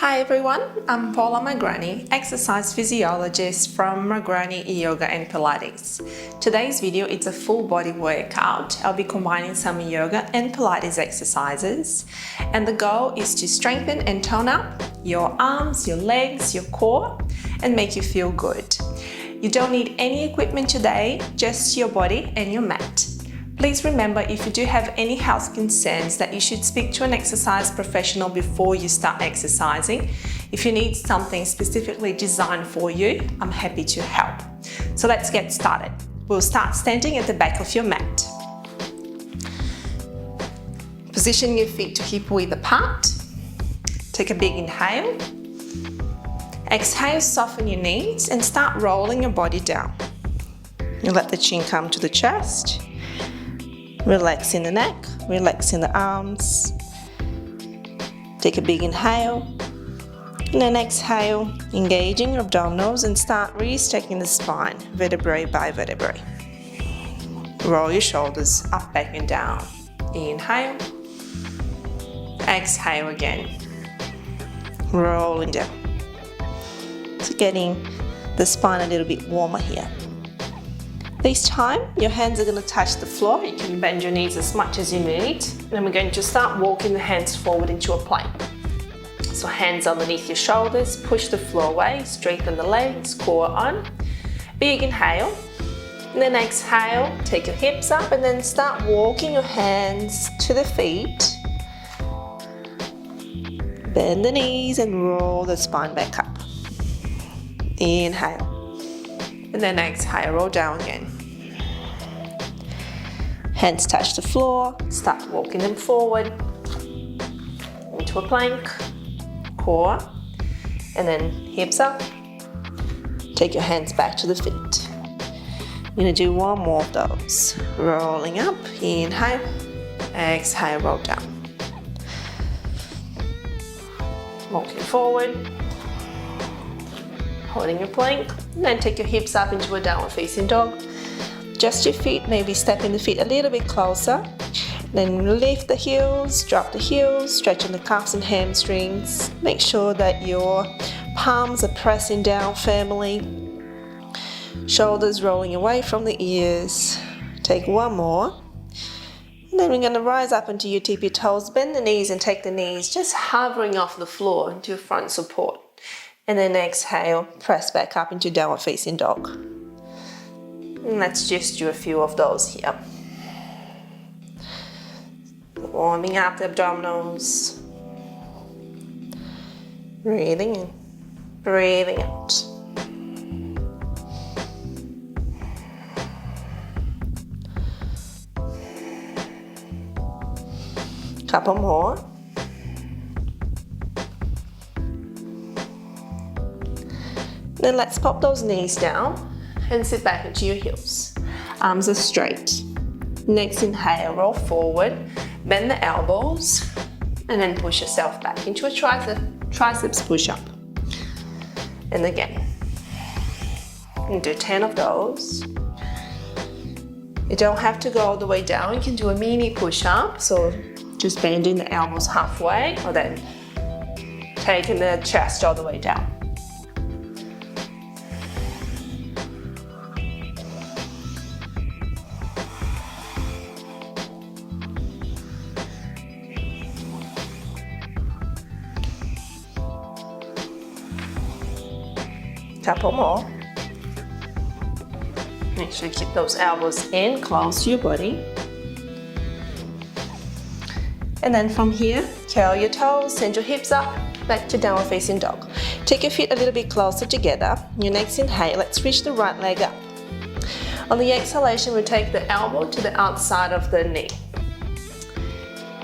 Hi everyone, I'm Paula Magrani, exercise physiologist from Magrani Yoga and Pilates. Today's video is a full body workout. I'll be combining some yoga and Pilates exercises, and the goal is to strengthen and tone up your arms, your legs, your core, and make you feel good. You don't need any equipment today, just your body and your mat. Please remember, if you do have any health concerns, that you should speak to an exercise professional before you start exercising. If you need something specifically designed for you, I'm happy to help. So let's get started. We'll start standing at the back of your mat. Position your feet to hip width apart. Take a big inhale. Exhale, soften your knees and start rolling your body down. You let the chin come to the chest. Relaxing the neck, relaxing the arms. Take a big inhale, and then exhale, engaging your abdominals and start restacking the spine, vertebrae by vertebrae. Roll your shoulders up, back and down. Inhale, exhale again, rolling down. So getting the spine a little bit warmer here. This time, your hands are going to touch the floor. You can bend your knees as much as you need. And then we're going to start walking the hands forward into a plank. So hands underneath your shoulders, push the floor away, straighten the legs, core on. Big inhale. And then exhale, take your hips up and then start walking your hands to the feet. Bend the knees and roll the spine back up. Inhale. And then exhale, roll down again. Hands touch the floor, start walking them forward into a plank, core, and then hips up. Take your hands back to the feet. You're going to do one more of those. Rolling up, inhale, exhale, roll down. Walking forward, holding your plank, and then take your hips up into a downward facing dog. Just your feet, maybe stepping the feet a little bit closer. Then lift the heels, drop the heels, stretching the calves and hamstrings. Make sure that your palms are pressing down firmly. Shoulders rolling away from the ears. Take one more. And then we're going to rise up until you tip your toes, bend the knees and take the knees just hovering off the floor into front support. And then exhale, press back up into downward facing dog. And let's just do a few of those here. Warming up the abdominals. Breathing in, breathing out. Couple more. Then let's pop those knees down and sit back into your heels. Arms are straight. Next inhale, roll forward, bend the elbows, and then push yourself back into a triceps push-up. And again. And do 10 of those. You don't have to go all the way down. You can do a mini push-up, so just bending the elbows halfway, or then taking the chest all the way down. Couple more. Make sure you keep those elbows in, close to your body. And then from here, curl your toes, send your hips up, back to downward facing dog. Take your feet a little bit closer together. Your next inhale, let's reach the right leg up. On the exhalation, we take the elbow to the outside of the knee.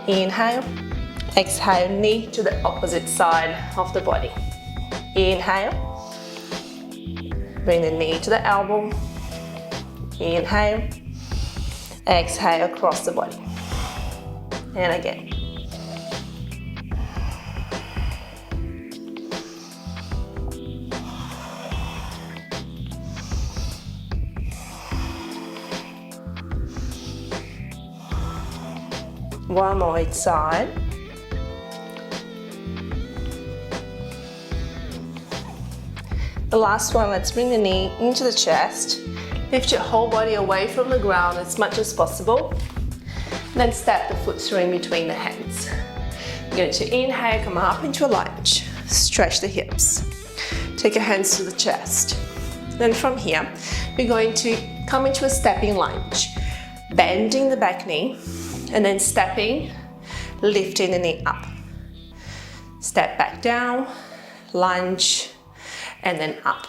Inhale, exhale, knee to the opposite side of the body. Inhale. Bring the knee to the elbow. Inhale. Exhale across the body. And again. One more each side. The last one, let's bring the knee into the chest. Lift your whole body away from the ground as much as possible. Then step the foot through in between the hands. You're going to inhale, come up into a lunge. Stretch the hips. Take your hands to the chest. Then from here, we're going to come into a stepping lunge. Bending the back knee, and then stepping, lifting the knee up. Step back down, lunge, and then up.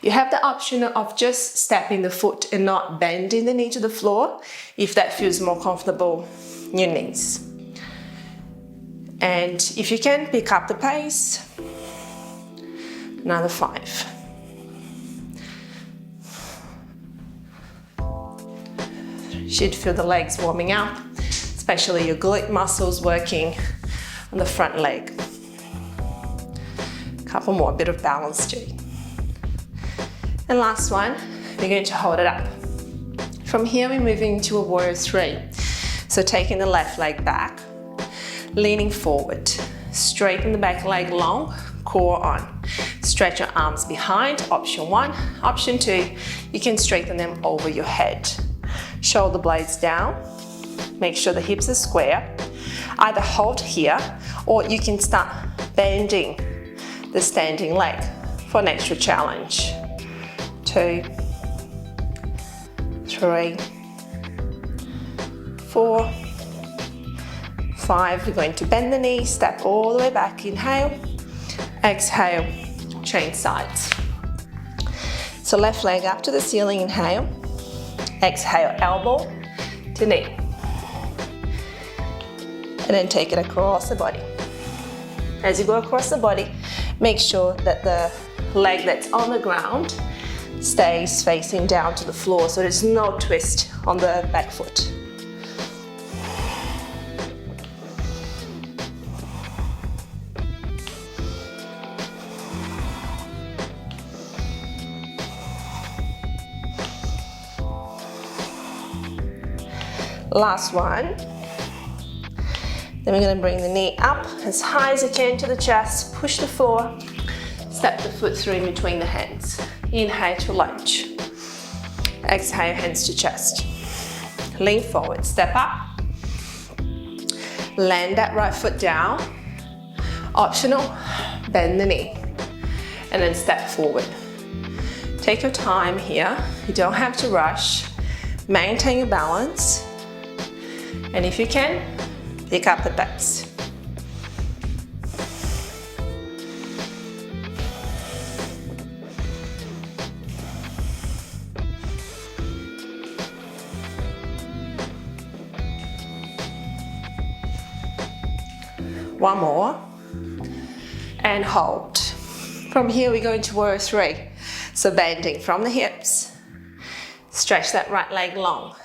You have the option of just stepping the foot and not bending the knee to the floor if that feels more comfortable in your knees. And if you can, pick up the pace. Another 5. You should feel the legs warming up, especially your glute muscles working on the front leg. Couple more, bit of balance too. And last one, we're going to hold it up. From here, we're moving to a warrior 3. So taking the left leg back, leaning forward, straighten the back leg long, core on. Stretch your arms behind, option 1. Option 2, you can straighten them over your head. Shoulder blades down, make sure the hips are square. Either hold here, or you can start bending the standing leg for an extra challenge. 2, 3, 4, 5. We're going to bend the knee, step all the way back, inhale, exhale, change sides. So left leg up to the ceiling, inhale, exhale, elbow to knee. And then take it across the body. As you go across the body, make sure that the leg that's on the ground stays facing down to the floor, so there's no twist on the back foot. Last one. Then we're going to bring the knee up as high as you can to the chest, push the floor, step the foot through in between the hands. Inhale to lunge. Exhale, hands to chest. Lean forward, step up. Land that right foot down. Optional, bend the knee. And then step forward. Take your time here. You don't have to rush. Maintain your balance. And if you can, pick up the pace. One more. And hold. From here we go into warrior 3. So bending from the hips. Stretch that right leg long.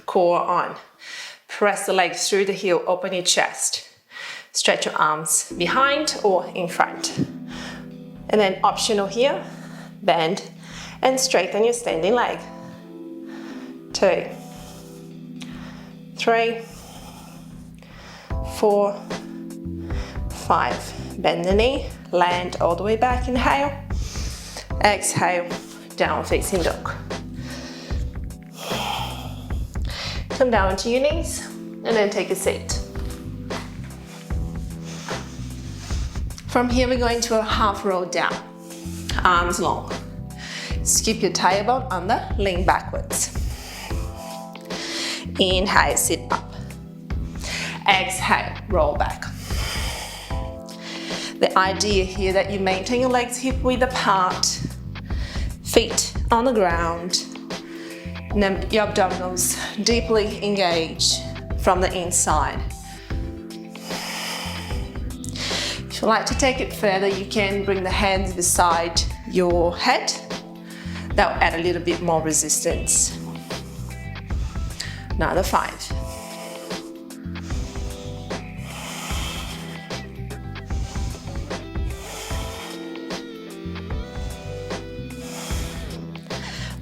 Core on. Press the legs through the heel, open your chest. Stretch your arms behind or in front. And then optional here, bend and straighten your standing leg. 2, 3, 4, 5. Bend the knee, land all the way back, inhale. Exhale, down facing dog. Come down to your knees and then take a seat. From here we're going to a half roll down, arms long. Skip your tailbone under, lean backwards. Inhale, sit up. Exhale, roll back. The idea here that you maintain your legs hip width apart, feet on the ground, and then your abdominals deeply engaged from the inside. If you like to take it further, you can bring the hands beside your head. That will add a little bit more resistance. Another 5.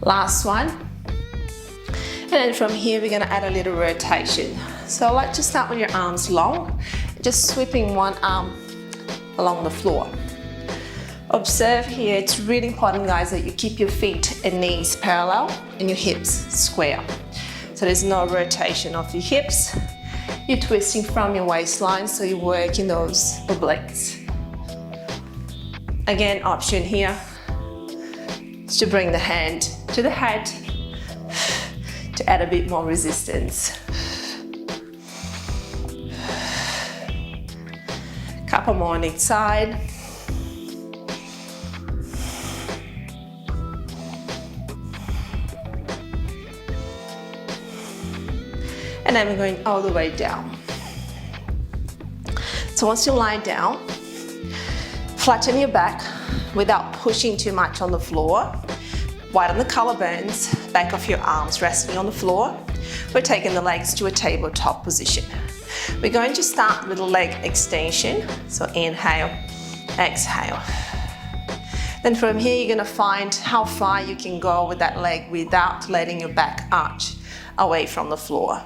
Last one. And then from here, we're going to add a little rotation. So I like to start with your arms long, just sweeping one arm along the floor. Observe here, it's really important, guys, that you keep your feet and knees parallel and your hips square. So there's no rotation of your hips. You're twisting from your waistline, so you're working those obliques. Again, option here is to bring the hand to the head to add a bit more resistance. Couple more on each side. And then we're going all the way down. So once you lie down, flatten your back without pushing too much on the floor. Widen the collarbones, back of your arms resting on the floor. We're taking the legs to a tabletop position. We're going to start with a leg extension. So inhale, exhale. Then from here, you're gonna find how far you can go with that leg without letting your back arch away from the floor.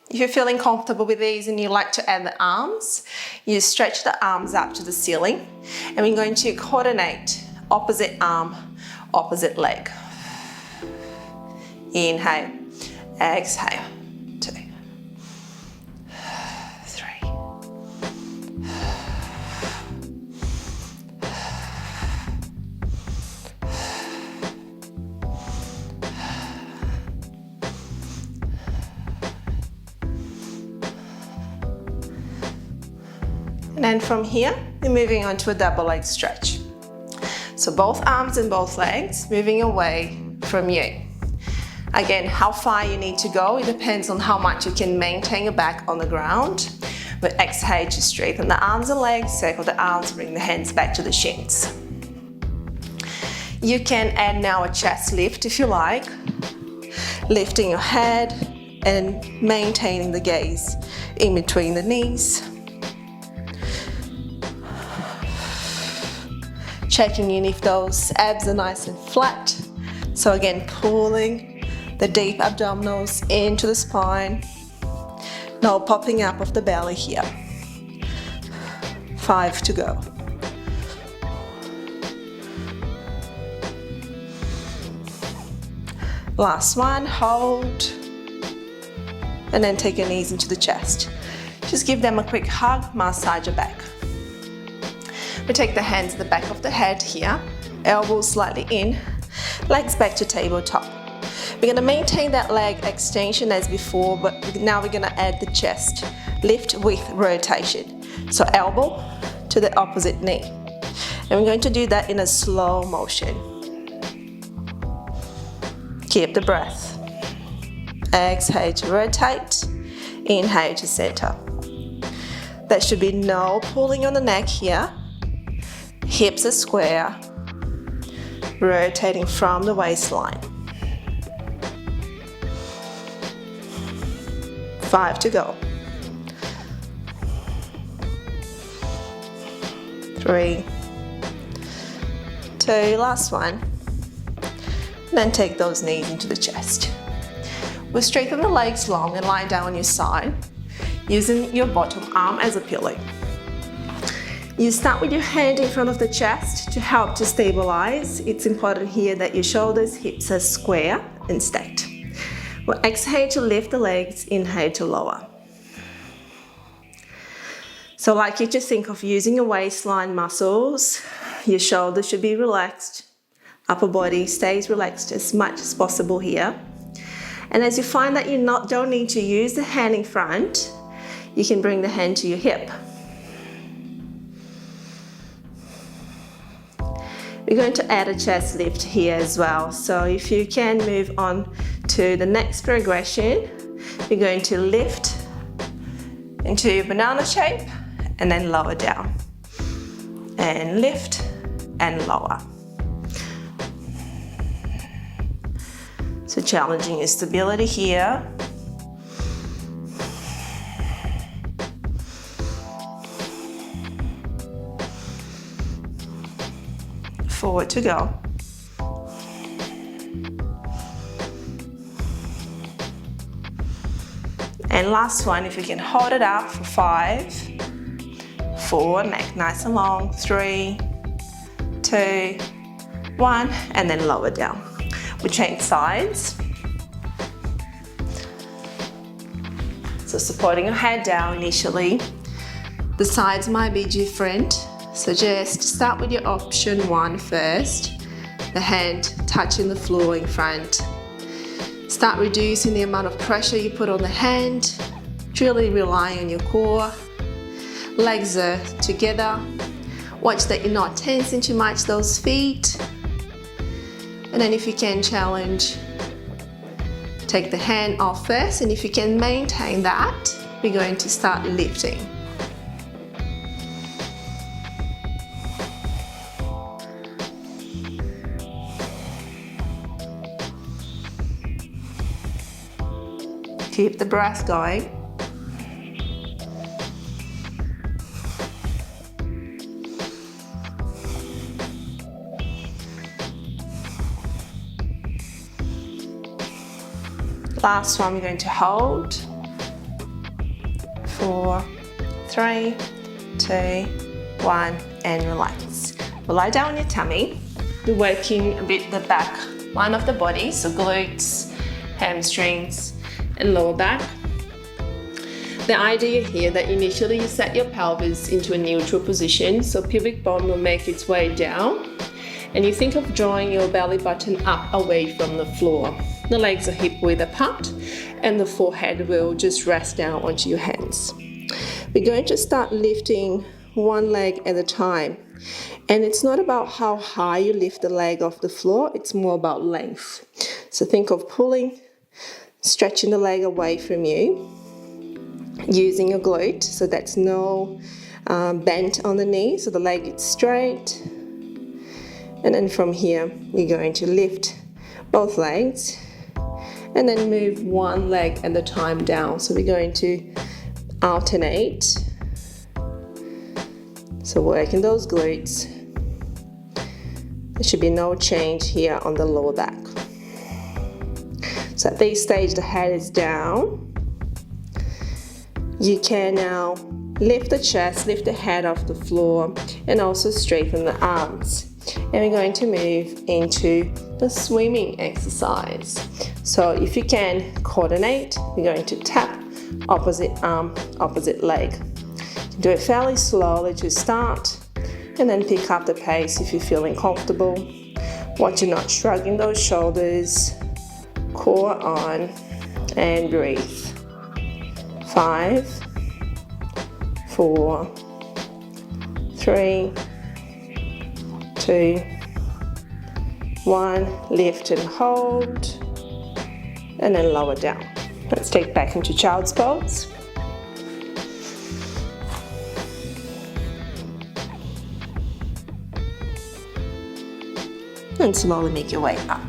If you're feeling comfortable with these and you like to add the arms, you stretch the arms up to the ceiling, and we're going to coordinate opposite arm, opposite leg. Inhale, exhale, 2, 3. And then from here, we're moving on to a double leg stretch. So both arms and both legs moving away from you. Again, how far you need to go, it depends on how much you can maintain your back on the ground. But exhale to straighten the arms and legs, circle the arms, bring the hands back to the shins. You can add now a chest lift if you like, lifting your head and maintaining the gaze in between the knees. Checking in if those abs are nice and flat. So again, pulling the deep abdominals into the spine. No popping up of the belly here. 5 to go. Last one, hold. And then take your knees into the chest. Just give them a quick hug, massage your back. We take the hands at the back of the head here, elbows slightly in, legs back to tabletop. We're going to maintain that leg extension as before, but now we're going to add the chest lift with rotation. So elbow to the opposite knee. And we're going to do that in a slow motion. Keep the breath. Exhale to rotate, inhale to center. There should be no pulling on the neck here. Hips are square, rotating from the waistline. 5 to go. 3, 2, last one. And then take those knees into the chest. We'll straighten the legs long and lie down on your side, using your bottom arm as a pillow. You start with your hand in front of the chest to help to stabilize. It's important here that your shoulders, hips are square and stacked. We'll exhale to lift the legs, inhale to lower. So like you just think of using your waistline muscles, your shoulders should be relaxed, upper body stays relaxed as much as possible here. And as you find that you don't need to use the hand in front, you can bring the hand to your hip. We're going to add a chest lift here as well. So if you can move on to the next progression, we're going to lift into your banana shape and then lower down. And lift and lower. So challenging your stability here. Forward to go. And last one, if you can hold it up for 5, 4, neck nice and long, 3, 2, 1, and then lower down. We change sides. So supporting your head down initially. The sides might be different, so just start with your option 1 first. The hand touching the floor in front. Start reducing the amount of pressure you put on the hand, really relying on your core. Legs are together. Watch that you're not tensing too much those feet. And then if you can challenge, take the hand off first, and if you can maintain that, we're going to start lifting. Keep the breath going. Last one, we're going to hold. 4, 3, 2, 1, and relax. We'll lie down on your tummy. We're working a bit the back line of the body, so glutes, hamstrings, and lower back. The idea here that initially you set your pelvis into a neutral position, so pubic bone will make its way down, and you think of drawing your belly button up away from the floor. The legs are hip width apart, and the forehead will just rest down onto your hands. We're going to start lifting one leg at a time, and it's not about how high you lift the leg off the floor, it's more about length. So think of pulling, stretching the leg away from you, using your glute, so that's no bend on the knee, so the leg is straight. And then from here, you're going to lift both legs and then move one leg at a time down. So we're going to alternate. So working those glutes. There should be no change here on the lower back. So at this stage, the head is down. You can now lift the chest, lift the head off the floor, and also straighten the arms. And we're going to move into the swimming exercise. So if you can coordinate, we're going to tap opposite arm, opposite leg. Do it fairly slowly to start, and then pick up the pace if you're feeling comfortable. Watch you not shrugging those shoulders. Core on, and breathe. 5, 4, 3, 2, 1. Lift and hold, and then lower down. Let's take back into child's pose. And slowly make your way up.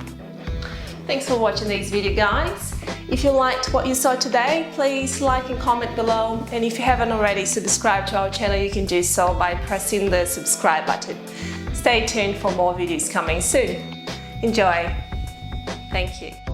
Thanks for watching this video, guys. If you liked what you saw today, please like and comment below. And if you haven't already subscribed to our channel, you can do so by pressing the subscribe button. Stay tuned for more videos coming soon. Enjoy. Thank you.